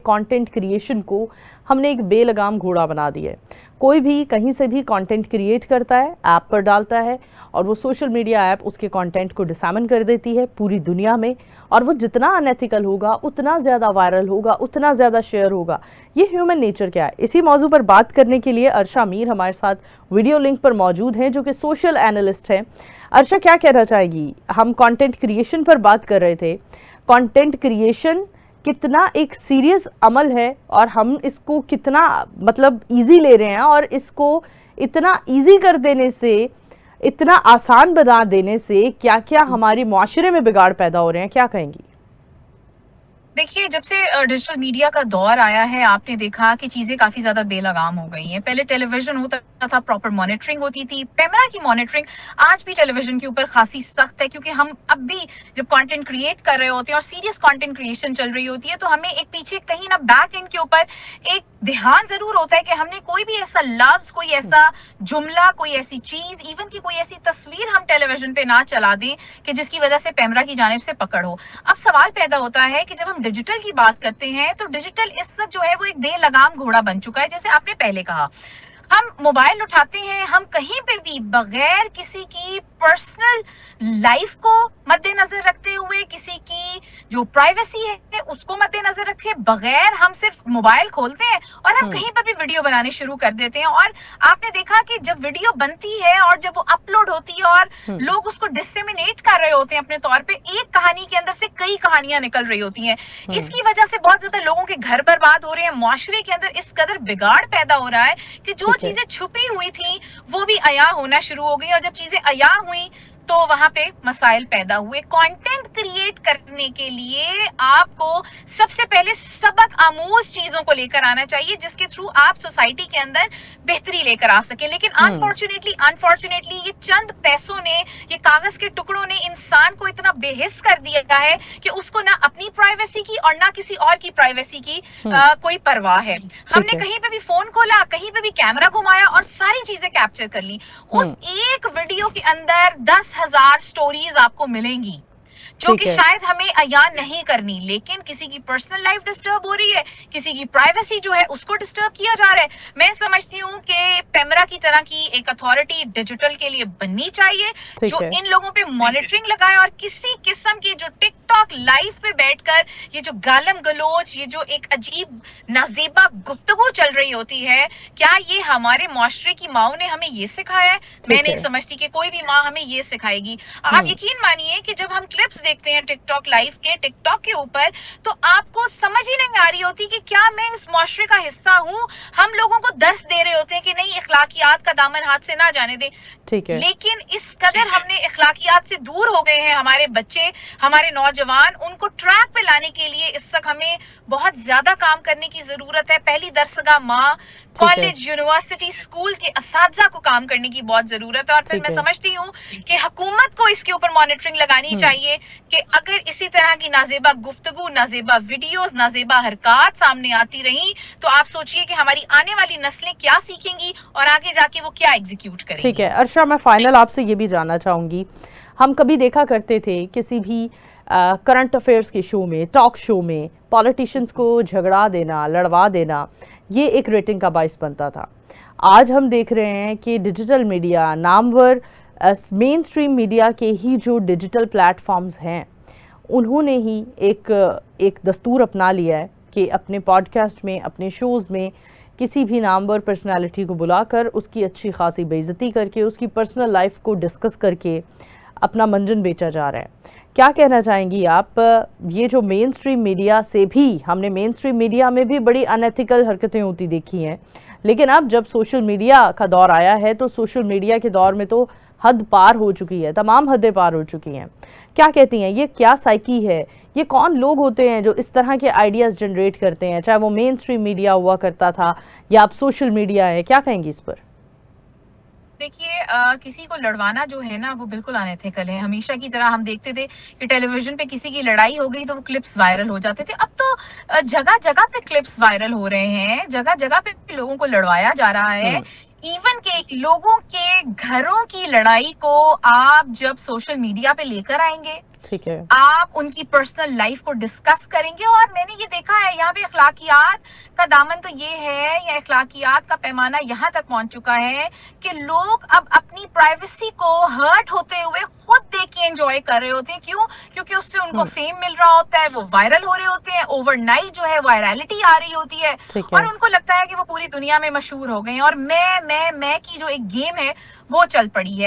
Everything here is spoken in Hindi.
कंटेंट क्रिएशन को हमने एक बेलगाम घोड़ा बना दिया है। कोई भी कहीं से भी कंटेंट क्रिएट करता है, ऐप पर डालता है और वो सोशल मीडिया ऐप उसके कंटेंट को डिसैमिन कर देती है पूरी दुनिया में, और वो जितना अनएथिकल होगा उतना ज़्यादा वायरल होगा, उतना ज़्यादा शेयर होगा। ये ह्यूमन नेचर क्या है, इसी मौजू पर बात करने के लिए अर्शा मीर हमारे साथ वीडियो लिंक पर मौजूद हैं, जो कि सोशल एनालिस्ट हैं। अर्शा, क्या कहना चाहेगी? हम कंटेंट क्रिएशन पर बात कर रहे थे। कंटेंट क्रिएशन कितना एक सीरियस अमल है और हम इसको कितना मतलब इजी ले रहे हैं, और इसको इतना इजी कर देने से, इतना आसान बना देने से क्या क्या हमारे मुआशरे में बिगाड़ पैदा हो रहे हैं, क्या कहेंगी? देखिए, जब से डिजिटल मीडिया का दौर आया है, आपने देखा कि चीजें काफी ज्यादा बेलगाम हो गई हैं। पहले टेलीविजन होता था, प्रॉपर मॉनिटरिंग होती थी। कैमरा की मॉनिटरिंग आज भी टेलीविजन के ऊपर खासी सख्त है, क्योंकि हम अब भी जब कंटेंट क्रिएट कर रहे होते हैं और सीरियस कंटेंट क्रिएशन चल रही होती है, तो हमें एक पीछे कहीं ना बैक एंड के ऊपर एक ध्यान जरूर होता है कि हमने कोई भी ऐसा लफ्ज, कोई ऐसा जुमला, कोई ऐसी चीज, इवन की कोई ऐसी तस्वीर हम टेलीविजन पे ना चला दें कि जिसकी वजह से कैमरा की जानिब से पकड़ हो। अब सवाल पैदा होता है कि जब हम डिजिटल की बात करते हैं, तो डिजिटल इस वक्त जो है वो एक बेलगाम घोड़ा बन चुका है। जैसे आपने पहले कहा, हम मोबाइल उठाते हैं, हम कहीं पे भी बगैर किसी की पर्सनल लाइफ को मद्देनजर रखते हुए, किसी की जो प्राइवेसी है उसको मद्देनजर रखे बगैर, हम सिर्फ मोबाइल खोलते हैं और हम कहीं पर भी वीडियो बनाने शुरू कर देते हैं। और आपने देखा कि जब वीडियो बनती है और जब वो अपलोड होती है और लोग उसको डिसेमिनेट कर रहे होते हैं अपने तौर पे, एक कहानी के अंदर से कई कहानियां निकल रही होती हैं। इसकी वजह से बहुत ज्यादा लोगों के घर बर्बाद हो रहे हैं, मुआशरे के अंदर इस कदर बिगाड़ पैदा हो रहा है कि जो चीजें छुपी हुई थी वो भी अया होना शुरू हो गई, और जब चीजें अया हुई तो वहां पे मसाइल पैदा हुए। कंटेंट क्रिएट करने के लिए आपको सबसे पहले सबक आमूज चीजों को लेकर आना चाहिए, जिसके थ्रू आप सोसाइटी के अंदर बेहतरी लेकर आ सके। लेकिन अनफॉर्चुनेटली ये चंद पैसों ने, ये कागज के टुकड़ों ने इंसान को इतना बेहिस कर दिया है कि उसको ना अपनी प्राइवेसी की और ना किसी और की प्राइवेसी की कोई परवाह है। हमने कहीं पे भी फोन खोला, कहीं पे भी कैमरा घुमाया और सारी चीजें कैप्चर कर ली। उस एक वीडियो के अंदर 10,000 स्टोरीज आपको मिलेंगी जो कि शायद हमें अयान नहीं करनी, लेकिन किसी की पर्सनल लाइफ डिस्टर्ब हो रही है, किसी की प्राइवेसी जो है उसको डिस्टर्ब किया जा रहा है। मैं समझती हूँ कि पैमरा की तरह की एक अथॉरिटी डिजिटल के लिए बननी चाहिए, जो इन लोगों पे मॉनिटरिंग लगाए और किसी किस्म की जो टिकटॉक लाइव पे बैठकर ये जो गालम गलोच, ये जो एक अजीब नाजेबा गुफ्तगू चल रही होती है, क्या ये हमारे मुआशरे की माओ ने हमें ये सिखाया है? मैं नहीं समझती कि कोई भी माँ हमें ये सिखाएगी। आप यकीन मानिए कि जब हम क्लिप्स देखते हैं टिकटॉक लाइव के, टिकटॉक के ऊपर, तो आपको समझ ही नहीं आ रही होती कि क्या मैं इस मुआशरे का हिस्सा हूँ। हम लोगों को दर्स दे रहे होते हैं कि नहीं, इखलाकियात का दामन हाथ से ना जाने दें। ठीक है, लेकिन इस कदर हमने इखलाकियात से दूर हो गए हैं, हमारे बच्चे, हमारे नौजवान, उनको ट्रैक पे लाने के लिए इस वक्त हमें बहुत ज्यादा काम करने की जरूरत है। पहली दरसगाह माँ, कॉलेज, यूनिवर्सिटी, स्कूल के असातिज़ा को काम करने की बहुत जरूरत है। और फिर मैं समझती हूँ कि हुकूमत को इसके ऊपर मॉनिटरिंग लगानी चाहिए कि अगर इसी तरह की नाजेबा गुफ्तगू, नाजेबा वीडियोस, नाजेबा हरकत सामने आती रही, तो आप सोचिए कि हमारी आने वाली नस्लें क्या सीखेंगी और आगे जाके वो क्या एग्जीक्यूट करेंगी। ठीक है अर्शा, मैं फाइनल आपसे ये भी जानना चाहूंगी, हम कभी देखा करते थे किसी भी करंट अफेयर्स के शो में, टॉक शो में, पॉलिटिशियंस को झगड़ा देना, लड़वा देना, ये एक रेटिंग का बाइस बनता था। आज हम देख रहे हैं कि digital media, Namvar main stream media के ही जो डिजिटल प्लेटफॉर्म्स हैं, उन्होंने ही एक दस्तूर अपना लिया है कि अपने पॉडकास्ट में, अपने शोज़ में किसी भी नामवर पर्सनालिटी को बुलाकर उसकी अच्छी खासी बेइज्जती करके, उसकी पर्सनल लाइफ को डिस्कस करके अपना मंजन बेचा जा रहा है। क्या कहना चाहेंगी आप? ये जो मेन स्ट्रीम मीडिया से भी, हमने मेन स्ट्रीम मीडिया में भी बड़ी अनएथिकल हरकतें होती देखी हैं, लेकिन अब जब सोशल मीडिया का दौर आया है, तो सोशल मीडिया के दौर में तो हद पार हो चुकी है, तमाम हदें पार हो चुकी हैं। क्या कहती हैं, ये क्या साइकी है? ये कौन लोग होते हैं जो इस तरह के आइडियाज़ जनरेट करते हैं, चाहे वो मेन स्ट्रीम मीडिया हुआ करता था या अब सोशल मीडिया है? क्या कहेंगी इस पर? देखिए, किसी को लड़वाना जो है ना, वो बिल्कुल अनएथिकल है। हमेशा की तरह हम देखते थे कि टेलीविजन पे किसी की लड़ाई हो गई तो वो क्लिप्स वायरल हो जाते थे। अब तो जगह जगह पे क्लिप्स वायरल हो रहे हैं, जगह जगह पे लोगों को लड़वाया जा रहा है। इवन के लोगों के घरों की लड़ाई को आप जब सोशल मीडिया पे लेकर आएंगे, ठीक है। आप उनकी पर्सनल लाइफ को डिस्कस करेंगे। और मैंने ये देखा है यहाँ पे अखलाकियात का दामन तो ये है, या अखलाकियात का पैमाना यहाँ तक पहुंच चुका है कि लोग अब अपनी प्राइवेसी को हर्ट होते हुए खुद देख के एंजॉय कर रहे होते हैं। क्यों? क्योंकि उससे उनको फेम मिल रहा होता है, वो वायरल हो रहे होते हैं, ओवरनाइट जो है वायरलिटी आ रही होती है, ठीक और है। उनको लगता है कि वो पूरी दुनिया में मशहूर हो गए हैं, और मैं की जो एक गेम है वो चल पड़ी है।